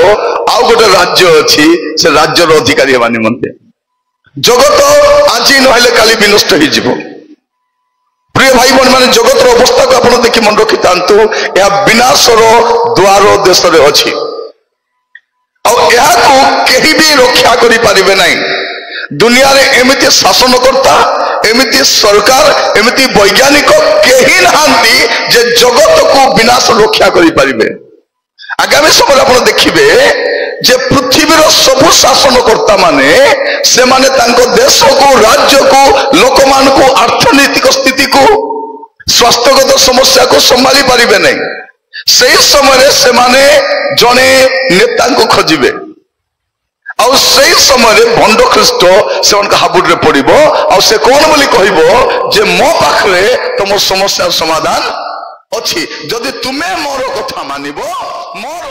आउ गोटे राज्य अच्छी से राज्यर अधिकारी हेबा निमंते जगत आज नहले काली विनष्ट हो प्रिय भाई बहन माने जगत अवस्था को आप देखि मन रखि तांतु यह विनाशर द्वार देश रे अछि केही भी रक्षा करि पारिबे नहीं दुनिया रे एमिति शासनकर्ता एमिति सरकार एमिति वैज्ञानिक केही नहांती जे जगत को विनाश रक्षा करि पारिबे आगामी समय आप देखिबे जे पृथ्वीर सबु शासनकर्ता माने से माने तांको देश को राज्य को लोक मान को अर्थनैतिक स्थिति को स्वास्थ्यगत समस्या को संभाली पारिबे नहीं से समय से माने जने नेता को खोजिबे और से समय भंड ख्रीष्ट से हाबुड़ रे पड़िबो और से कौन बोली कहबो जे मो पाखरे तुम समस्या समाधान अच्छी जदि तुम्हें मोर कथा मानिबो मोर